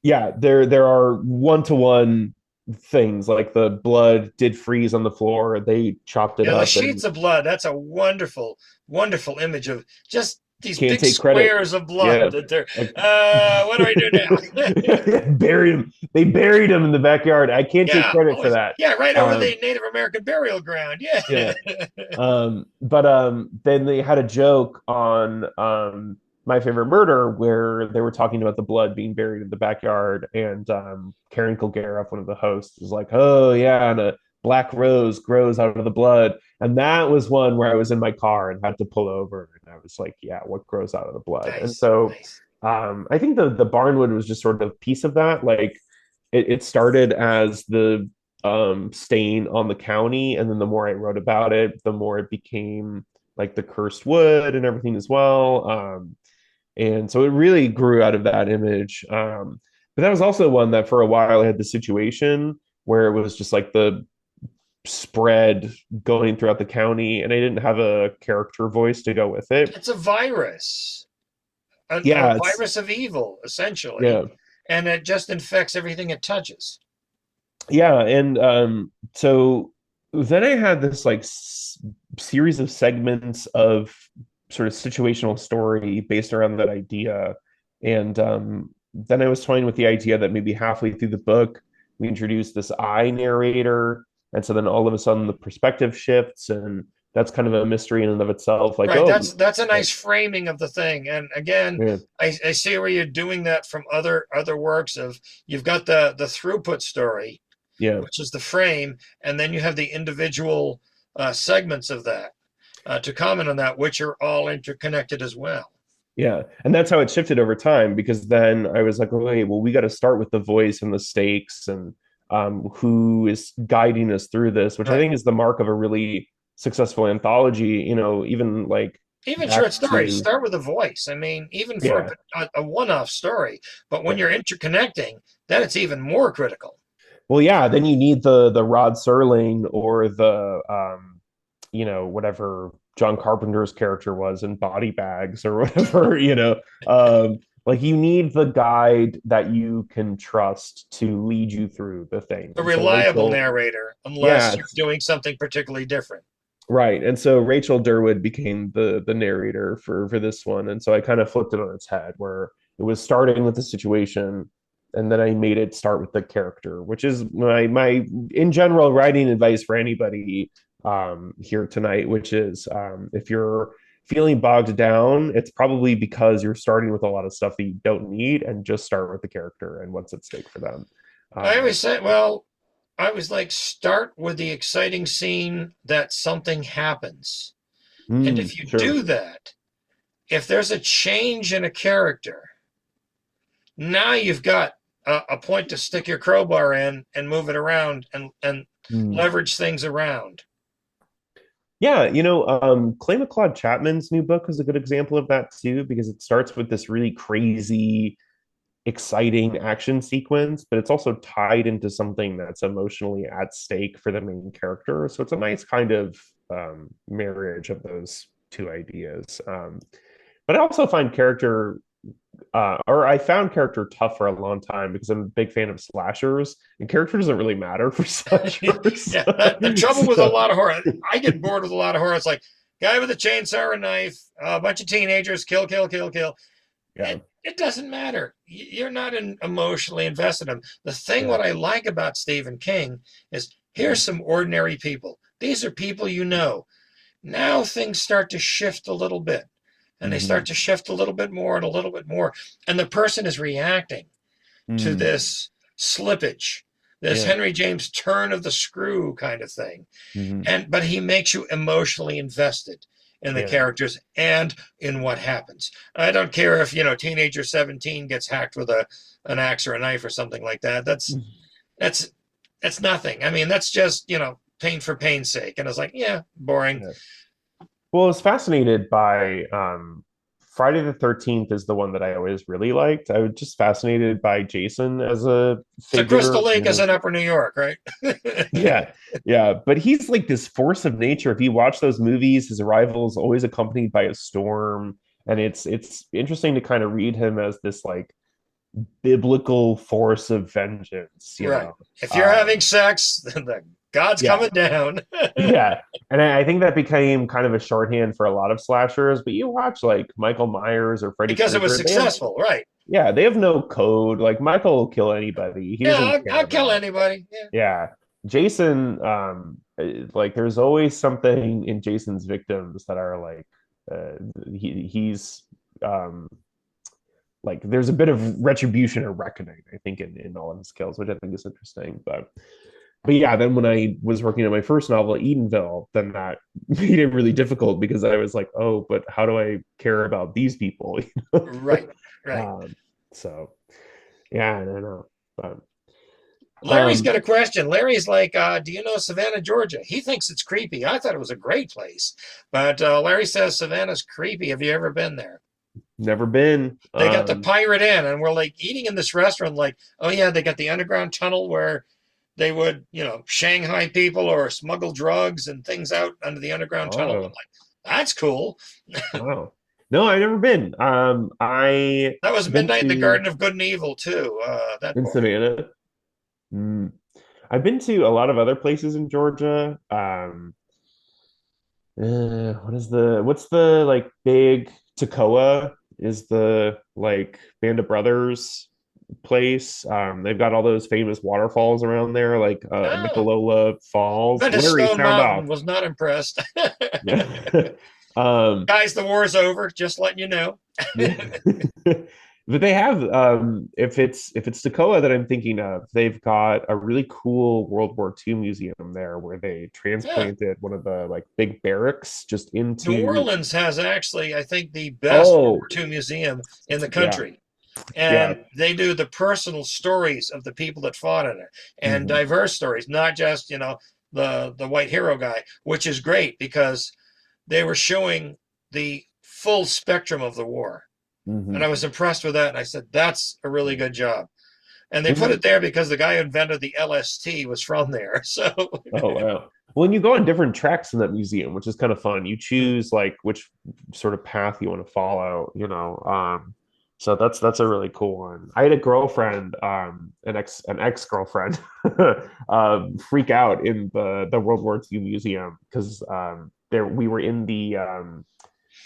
Yeah, there are one-to-one things, like the blood did freeze on the floor. They chopped it Yeah, the up sheets and of blood. That's a wonderful, wonderful image of just these can't big take credit. squares of blood Yeah. that they're, Like, what do I do now? buried him. They buried him in the backyard. I can't take Yeah, credit for always. that. Yeah, right over Um, the Native American burial ground. Yeah. yeah. But then they had a joke on My Favorite Murder where they were talking about the blood being buried in the backyard, and Karen Kilgariff, one of the hosts, was like, "Oh yeah, and a black rose grows out of the blood." And that was one where I was in my car and had to pull over, and I was like, "Yeah, what grows out of the blood?" And Nice, so nice. I think the barnwood was just sort of a piece of that. Like it started as the stain on the county, and then the more I wrote about it, the more it became like the cursed wood and everything as well. And so it really grew out of that image. But that was also one that for a while I had the situation where it was just like the spread going throughout the county, and I didn't have a character voice to go with it. It's a virus, a Yeah, it's virus of evil, essentially, yeah. and it just infects everything it touches. Yeah, and so then I had this like series of segments of sort of situational story based around that idea, and then I was toying with the idea that maybe halfway through the book we introduce this I narrator, and so then all of a sudden the perspective shifts, and that's kind of a mystery in and of itself. Like, Right. oh, That's a nice framing of the thing. And again, yeah, I see where you're doing that from other works of you've got the throughput story, yeah. which is the frame, and then you have the individual segments of that to comment on that, which are all interconnected as well. Yeah, and that's how it shifted over time because then I was like, okay, well, we got to start with the voice and the stakes and who is guiding us through this, which I Right. think is the mark of a really successful anthology. You know, even like Even back short stories to start with a voice. I mean, even for yeah, a one-off story, but when yeah. you're interconnecting, then it's even more critical. Well, yeah, then you need the Rod Serling or the whatever John Carpenter's character was in Body Bags or whatever, like you need the guide that you can trust to lead you through the thing. A And so reliable Rachel, narrator, unless yeah, you're doing something particularly different. right. And so Rachel Durwood became the narrator for this one. And so I kind of flipped it on its head where it was starting with the situation and then I made it start with the character, which is my in general writing advice for anybody here tonight, which is if you're feeling bogged down, it's probably because you're starting with a lot of stuff that you don't need, and just start with the character and what's at stake for them. I Um, always say, well, I was like, start with the exciting scene that something happens. And if you sure. do that, if there's a change in a character, now you've got a point to stick your crowbar in and move it around and Mm. leverage things around. Yeah, Clay McLeod Chapman's new book is a good example of that too, because it starts with this really crazy, exciting action sequence, but it's also tied into something that's emotionally at stake for the main character. So it's a nice kind of marriage of those two ideas. But I also find I found character tough for a long time because I'm a big fan of slashers, and character doesn't really matter for slashers. Yeah, the trouble with a So, lot of horror, I get bored with a lot of horror. It's like guy with a chainsaw or a knife, a bunch of teenagers, kill, kill, kill, kill. yeah, It doesn't matter. You're not emotionally invested in them. The thing, yeah, what I like about Stephen King is here's some ordinary people. These are people you know. Now things start to shift a little bit, and they mm-hmm. start to shift a little bit more and a little bit more. And the person is reacting to this slippage, this Yeah. Henry James turn of the screw kind of thing. Mm-hmm. But he makes you emotionally invested in the Yeah. characters and in what happens. I don't care if teenager 17 gets hacked with an axe or a knife or something like that. That's nothing. I mean, that's just pain for pain's sake. And it's like, yeah, boring. Yeah. Well, I was fascinated by Friday the 13th is the one that I always really liked. I was just fascinated by Jason as a So figure. Crystal Lake is in Upper New York, right? Yeah, yeah. But he's like this force of nature. If you watch those movies, his arrival is always accompanied by a storm. And it's interesting to kind of read him as this like biblical force of vengeance, you Right. know. If you're having sex, then the God's Yeah. coming down. Yeah. And I think that became kind of a shorthand for a lot of slashers, but you watch like Michael Myers or Freddy Because it was Krueger, successful, right? yeah, they have no code. Like Michael will kill anybody. He Yeah, doesn't care I'll kill about. anybody. Yeah. Yeah. Jason, like there's always something in Jason's victims that are like uh he's um like there's a bit of retribution or reckoning, I think, in all of his kills, which I think is interesting. But yeah, then when I was working on my first novel, Edenville, then that made it really difficult because I was like, oh, but how do I care about these people? Right, right. So yeah, I don't know. But Larry's got a question. Larry's like, do you know Savannah, Georgia? He thinks it's creepy. I thought it was a great place. But Larry says Savannah's creepy. Have you ever been there? Never been. They got the Pirate Inn, and we're like eating in this restaurant like, oh, yeah, they got the underground tunnel where they would, Shanghai people or smuggle drugs and things out under the underground tunnel. I'm like, that's cool. Wow. No, I've never been. That was Midnight in the Garden of Good and Evil, too. In Savannah. I've been to a lot of other places in Georgia. What's the like big Toccoa is the like Band of Brothers place. They've got all those famous waterfalls around there, like Nicola Falls. But Stone Mountain was not impressed. Guys, the war's over. Just letting you know. But they have, if it's Toccoa that I'm thinking of, they've got a really cool World War II museum there where they transplanted one of the like big barracks just into. New Orleans has actually, I think, the best World War II museum in the country. Yeah. And they do the personal stories of the people that fought in it and diverse stories, not just, the white hero guy, which is great because they were showing the full spectrum of the war. And I was impressed with that. And I said, that's a really good job. And they put it there because the guy who invented the LST was from there. So, oh, wow. Well, and you go on different tracks in that museum, which is kind of fun. You choose like which sort of path you want to follow, So that's a really cool one. I had a girlfriend, an ex-girlfriend, freak out in the World War II museum because we were in the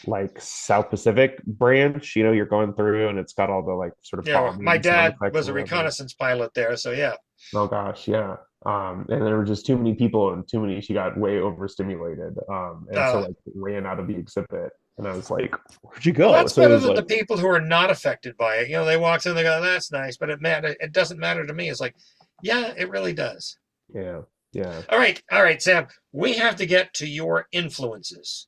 like South Pacific branch. You're going through and it's got all the like sort of my dad was a reconnaissance pilot there, so yeah. Oh gosh, yeah. And there were just too many people and she got way overstimulated, so like ran out of the exhibit. And I was like, where'd you go? Well, that's better than the people who are not affected by it. They walk in and they go, that's nice, but it doesn't matter to me. It's like, yeah, it really does. Yeah, yeah. All right, Sam, we have to get to your influences.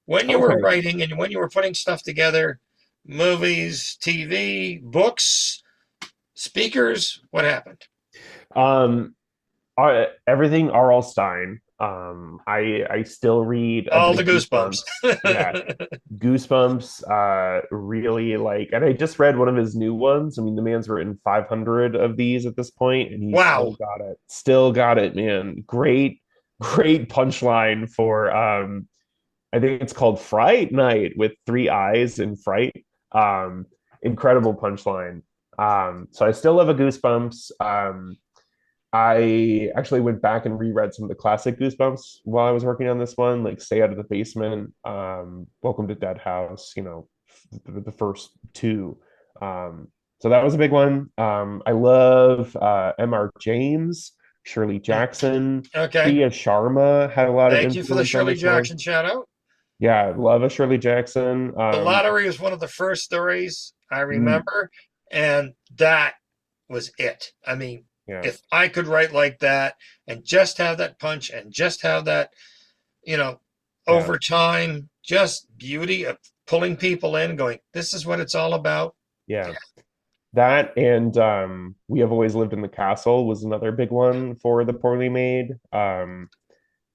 When you were writing and when you were putting stuff together, movies, TV, books, speakers, what happened? Everything R.L. Stein. I still read all the Goosebumps. Yeah, Goosebumps. Really like, and I just read one of his new ones. I mean, the man's written 500 of these at this point, and he's still got it, man. Great punchline for I think it's called Fright Night with 3 eyes in Fright. Incredible punchline. So I still love a Goosebumps. I actually went back and reread some of the classic Goosebumps while I was working on this one, like Stay Out of the Basement, Welcome to Dead House, the first 2. So that was a big one. I love M.R. James, Shirley Jackson. Pia Sharma had a lot of influence. Thank you for the Shirley Jackson shout out. Yeah, I love a Shirley Jackson. The Lottery was one of the first stories I remember, and that was it. I mean, if I could write like that and just have that punch and just have that, over time, just beauty of pulling people in, going, this is what it's all about. Yeah. That and We Have Always Lived in the Castle was another big one for the Poorly Made.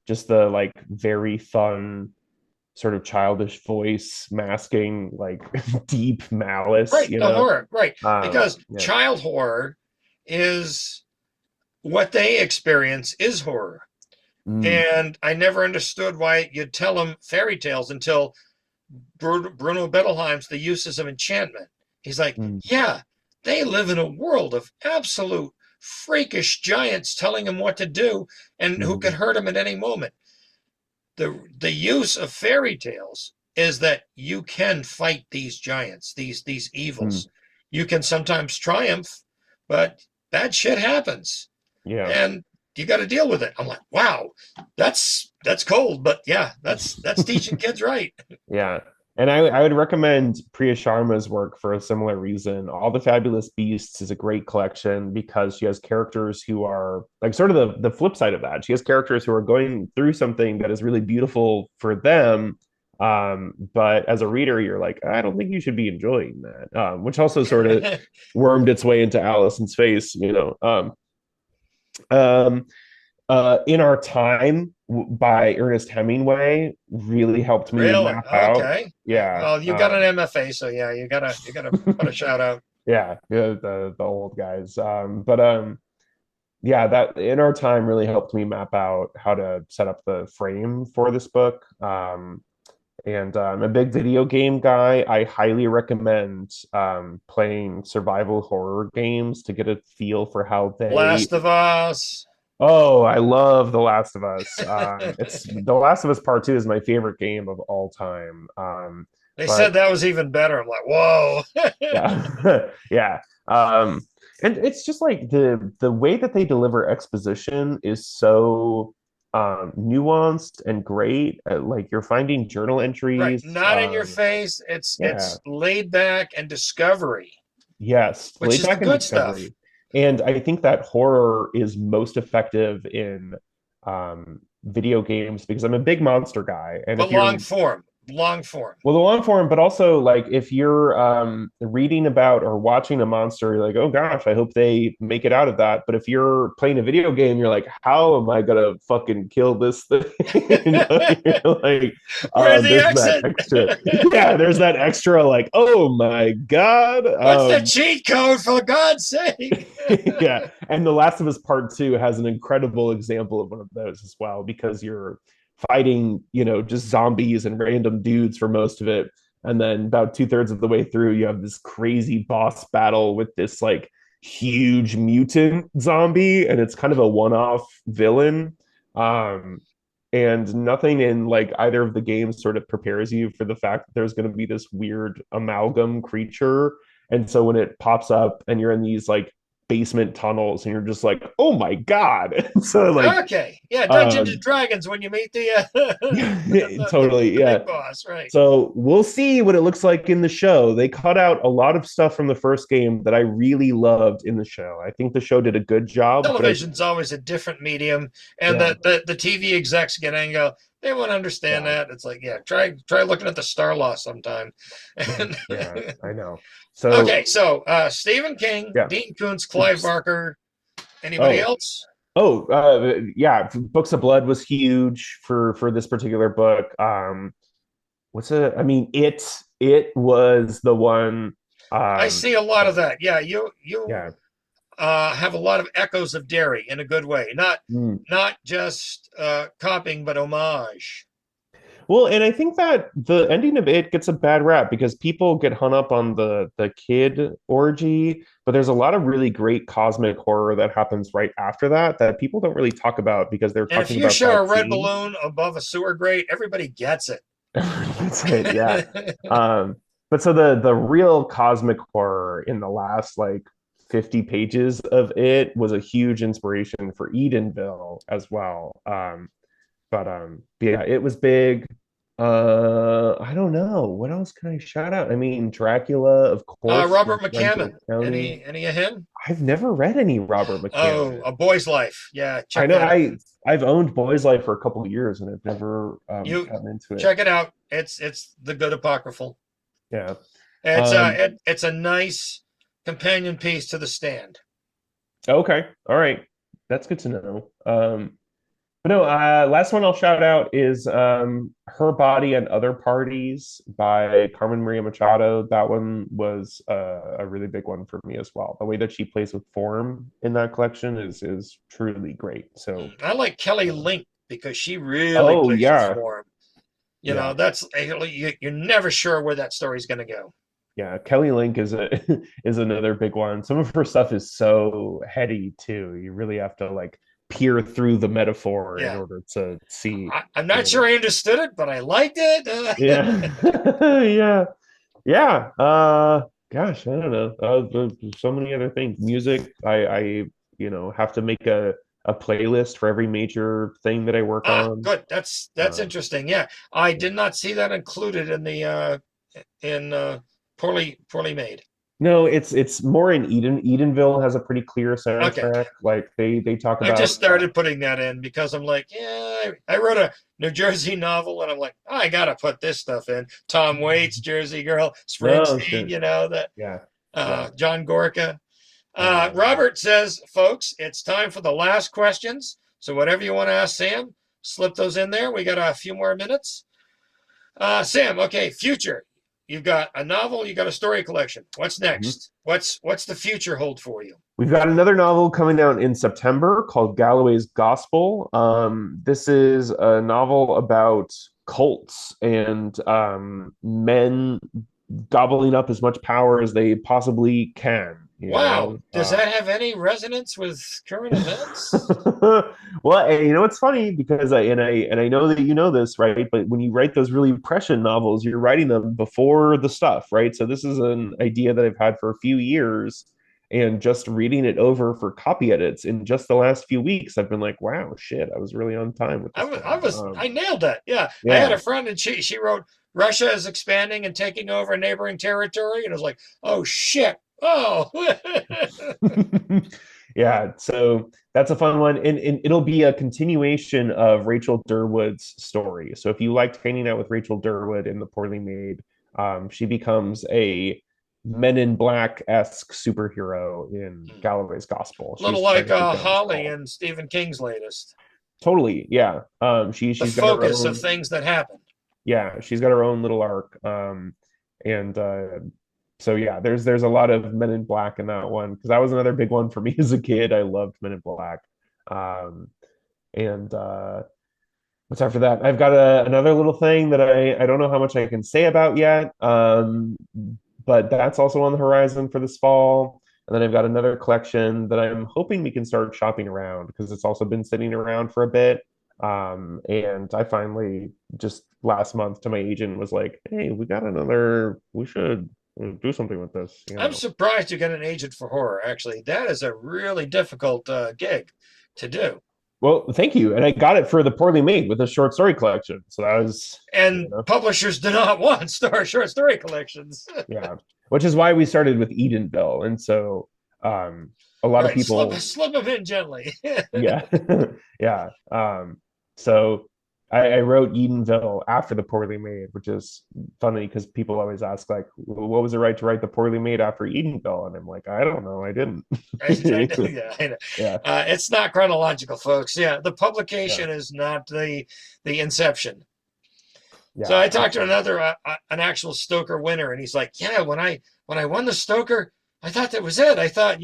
Just the like very fun sort of childish voice masking like deep malice. Right, the horror, right. Because child horror is what they experience is horror. And I never understood why you'd tell them fairy tales until Bruno Bettelheim's The Uses of Enchantment. He's like, yeah, they live in a world of absolute freakish giants telling him what to do and who could hurt him at any moment. The use of fairy tales is that you can fight these giants, these evils. You can sometimes triumph, but bad shit happens. Yeah. And you got to deal with it. I'm like, wow, that's cold, but yeah, that's teaching kids right. Yeah. And I would recommend Priya Sharma's work for a similar reason. All the Fabulous Beasts is a great collection because she has characters who are like sort of the flip side of that. She has characters who are going through something that is really beautiful for them. But as a reader, you're like, I don't think you should be enjoying that. Which also sort of wormed its way into Allison's face, you know. In Our Time by Ernest Hemingway really helped me map out. Yeah. Well, you got an MFA, so yeah, you gotta put a shout out. Yeah, the old guys. Yeah, that In Our Time really helped me map out how to set up the frame for this book. And I'm a big video game guy. I highly recommend playing survival horror games to get a feel for how they. Last of Us. Oh, I love The Last of Us. It's The Last of Us Part 2 is my favorite game of all time. They said that was even better. I'm like, whoa. Yeah. Yeah. And it's just like the way that they deliver exposition is so nuanced and great. Like you're finding journal entries. Right. Not in your face. It's laid back and discovery. Yes. Which is the good stuff. And I think that horror is most effective in video games because I'm a big monster guy. And but long form. Well, the long form, but also like if you're reading about or watching a monster, you're like, oh gosh, I hope they make it out of that. But if you're playing a video game, you're like, how am I gonna fucking kill this thing? You know? You're like, where's the exit? Yeah, there's that extra like, oh my god, what's the cheat code for God's sake? Yeah, and The Last of Us Part 2 has an incredible example of one of those as well because you're fighting, you know, just zombies and random dudes for most of it. And then about 2/3 of the way through, you have this crazy boss battle with this like huge mutant zombie, and it's kind of a one-off villain. And nothing in like either of the games sort of prepares you for the fact that there's going to be this weird amalgam creature. And so when it pops up and you're in these like basement tunnels and you're just like, oh my god. And so like okay, yeah, Dungeons and Dragons when you meet the totally big boss, right? So we'll see what it looks like in the show. They cut out a lot of stuff from the first game that I really loved in the show. I think the show did a good job. Television's always a different medium, and the TV execs get angry. They won't understand that. It's like, yeah, try looking at the Starlaw sometime. Yeah, I know. So okay, so Stephen King, Dean Koontz, Clive Barker. Anybody else? Yeah, Books of Blood was huge for this particular book. It was the one. I see a lot of that. Yeah, you have a lot of echoes of Derry in a good way. Not just copying, but homage. Well, and I think that the ending of it gets a bad rap because people get hung up on the kid orgy, but there's a lot of really great cosmic horror that happens right after that people don't really talk about because they're talking about. If you show a red balloon above a sewer grate, everybody gets it. That's it, yeah. But so the real cosmic horror in the last like 50 pages of it was a huge inspiration for Edenville as well. But yeah, it was big. I don't know. What else can I shout out? I mean, Dracula, of course. Robert McCammon. Any of him? I've never read any Robert McCammon. Oh, A Boy's Life. Yeah, I know. I've owned Boy's Life for a couple of years, and I've never gotten into it. Check it out. It's the good apocryphal. Yeah, it's a nice companion piece to The Stand. Okay, all right, that's good to know. But no, last one I'll shout out is Her Body and Other Parties by Carmen Maria Machado. That one was a really big one for me as well. The way that she plays with form in that collection is truly great. So I like Kelly Link because she really plays with form. You know, that's you're never sure where that story's going to go. Yeah, Kelly Link is a is another big one. Some of her stuff is so heady too. You really have to like peer through the metaphor in Yeah. order to see. I'm not sure I understood it, but I liked it. Yeah, yeah, yeah. Gosh, I don't know. There's so many other things. Music. Have to make a playlist for every major thing that I work on. Good. That's Uh, interesting. Yeah, I did not see that included in the in poorly made. no, it's more in Edenville has a pretty clear Okay. soundtrack. Like they talk I about. just started putting that in because I'm like, yeah, I wrote a New Jersey novel and I'm like, oh, I gotta put this stuff in. Tom Waits, Jersey Girl, Oh Springsteen, shit. that Yeah. Yeah. John Gorka. Um, Robert says, folks, it's time for the last questions. So whatever you want to ask Sam, slip those in there. We got a few more minutes. Sam, okay, future. You've got a novel, you got a story collection. What's next? What's the future hold for you? We've got another novel coming out in September called Galloway's Gospel. This is a novel about cults and men gobbling up as much power as they possibly can. Wow. Does that have any resonance with current events? Well, and it's funny because I know that you know this, right? But when you write those really prescient novels, you're writing them before the stuff, right? So this is an idea that I've had for a few years, and just reading it over for copy edits in just the last few weeks, I've been like, wow, shit, I was really on time with this I nailed that. Yeah. I had yeah. a friend and she wrote Russia is expanding and taking over neighboring territory. And I was like, oh shit. Oh. Yeah, so that's a fun one, and it'll be a continuation of Rachel Durwood's story. So if you liked hanging out with Rachel Durwood in The Poorly Made, she becomes a Men in Black-esque superhero in Galloway's Gospel. A little She's like trying to keep down this Holly cult. and Stephen King's latest. Totally, yeah. The She's got her focus of own, things that happen. yeah, she's got her own little arc. And so yeah, there's a lot of Men in Black in that one because that was another big one for me as a kid. I loved Men in Black. Um, and what's after that? I've got another little thing that I don't know how much I can say about yet. But that's also on the horizon for this fall. And then I've got another collection that I'm hoping we can start shopping around because it's also been sitting around for a bit. And I finally just last month to my agent was like, "Hey, we should do something with this." I'm surprised you got an agent for horror, actually. That is a really difficult gig to do. Well, thank you. And I got it for The Poorly Made with a short story collection. So that was, And publishers do not want short story collections. yeah, which is why we started with Edenville. And so a lot of people slip them in gently. yeah, yeah. So I wrote Edenville after The Poorly Made, which is funny because people always ask, like, what was it right to write The Poorly Made after Edenville? And I'm like, I don't know. I didn't. I know. Yeah. It's not chronological, folks. Yeah, the publication is not the inception. Yeah. So I talked to an actual Stoker winner, and he's like, yeah, when I won the Stoker, I thought that was it. I thought,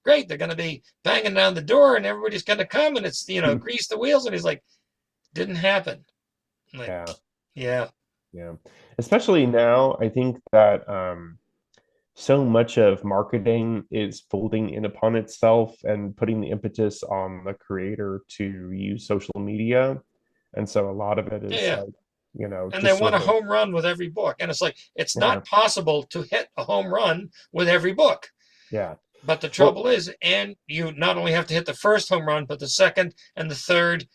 great, they're going to be banging down the door and everybody's going to come and it's, grease the wheels. And he's like, didn't happen. I'm like, yeah. Especially now, I think that so much of marketing is folding in upon itself and putting the impetus on the creator to use social media. And so a lot of it is like, and they want a home run with every book. And it's like, it's not possible to hit a home run with every book. Yeah. But the trouble is, and you not only have to hit the first home run, but the second and the third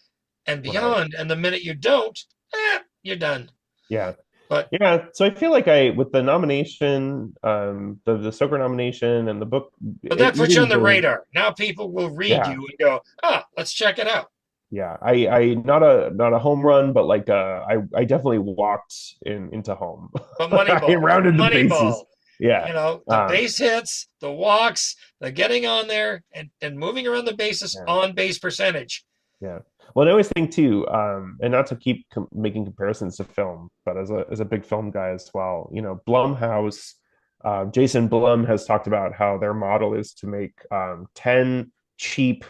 and beyond. Right. And the minute you don't, you're done. Yeah. But yeah, so I feel like with the nomination, the Stoker nomination and the book. But that puts you on the radar. Now people will read you and go, let's check it out. Yeah, I not a home run, but like I definitely walked into home. But Moneyball, I rounded the bases. Ball. Yeah, the base hits, the walks, the getting on there, and moving around the bases on base percentage. Yeah. Well, I always think too, and not to keep making comparisons to film, but as a big film guy as well, Blumhouse, Jason Blum has talked about how their model is to make 10 cheap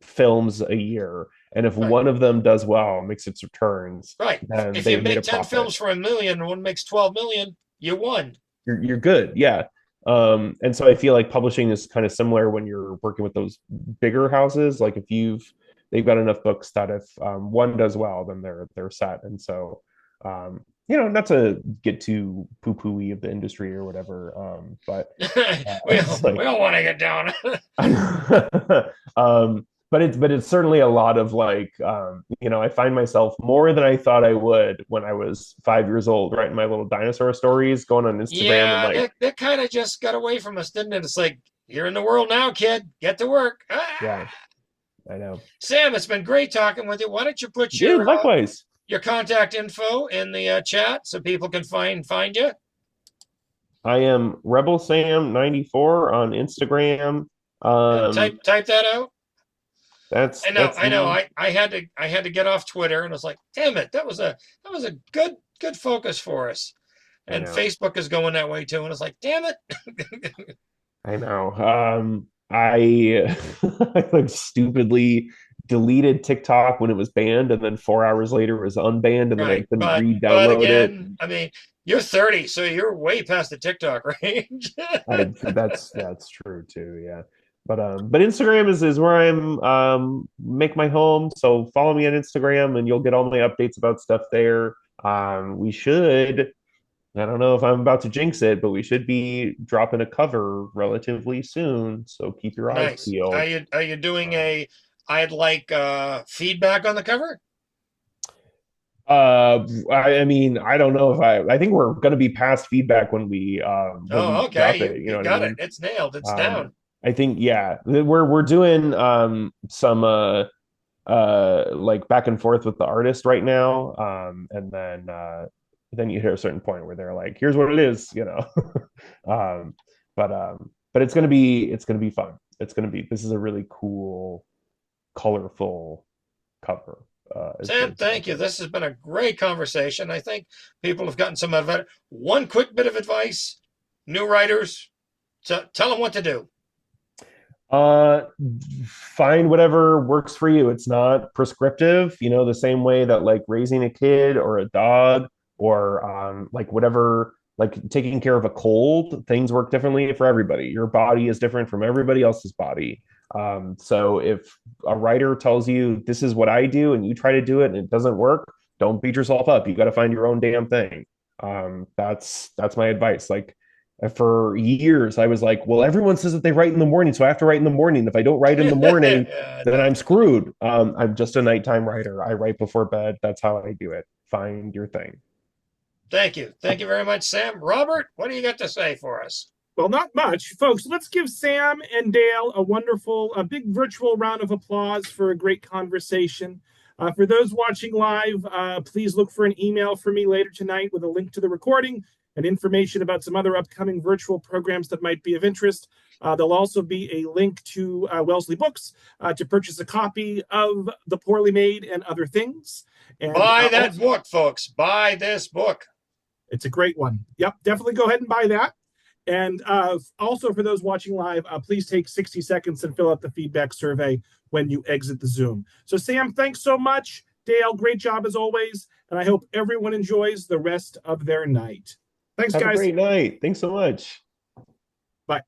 films a year. And if one of them does well, makes its returns, right? Then if you make 10 films for $1 million and one makes 12 million, you won. you're good. Yeah. And so I feel like publishing is kind of similar when you're working with those bigger houses. Like they've got enough books that if one does well, then they're set. And so not to get too poo-poo-y of the industry or whatever, but we all want to get down. But it's certainly a lot of like, I find myself more than I thought I would when I was 5 years old, writing my little dinosaur stories, going on Instagram. Yeah, and like, that kind of just got away from us, didn't it? It's like, you're in the world now, kid. Get to work. Yeah, I know. Sam, it's been great talking with you. Why don't you put likewise. Your contact info in the chat so people can find you? I am Rebel Sam 94 on Instagram. Type that out. I know. I had to get off Twitter, and I was like, damn it, that was a good focus for us. And Facebook is going that way too, and it's like, damn it. I know. I like stupidly deleted TikTok when it was banned, and then 4 hours later it was unbanned, and then I couldn't re-download it. I mean, you're 30, so you're way past the TikTok range. That's true too. Yeah. But Instagram is where I'm make my home. So follow me on Instagram and you'll get all my updates about stuff there. We should, I don't know if I'm about to jinx it, but we should be dropping a cover relatively soon. So keep your eyes peeled. Are you doing I'd like feedback on the cover? I mean, I don't know if I think we're going to be past feedback when we okay. You got it. It's nailed. It's down. I think, yeah, we're doing some like back and forth with the artist right now, and then you hit a certain point where they're like, "Here's what it is," but it's gonna be fun. This is a really cool, colorful cover. Sam, thank you. This has been a great conversation. I think people have gotten some of it. One quick bit of advice: new writers, tell them what to do. Find whatever works for you. It's not prescriptive, the same way that like raising a kid or a dog or like whatever, like taking care of a cold, things work differently for everybody. Your body is different from everybody else's body. So if a writer tells you this is what I do and you try to do it and it doesn't work, don't beat yourself up. You got to find your own damn thing. That's my advice. Like, for years, I was like, well, everyone says that they write in the morning, so I have to write in the morning. If I don't write in the morning, then I'm screwed. I'm just a nighttime writer. I write before bed. That's how I do it. Find your thing. Thank you. Thank you very much, Sam. Robert, what do you got to say for us? Well, not much. Folks, let's give Sam and Dale a big virtual round of applause for a great conversation. For those watching live, please look for an email from me later tonight with a link to the recording and information about some other upcoming virtual programs that might be of interest. There'll also be a link to Wellesley Books to purchase a copy of The Poorly Made and Other Things. And, buy that book, folks. Buy this book. It's a great one. Yep, definitely go ahead and buy that. And also for those watching live, please take 60 seconds and fill out the feedback survey when you exit the Zoom. So Sam, thanks so much. Dale, great job as always. And I hope everyone enjoys the rest of their night. Thanks, guys. Have a great night. Thanks so much. Bye.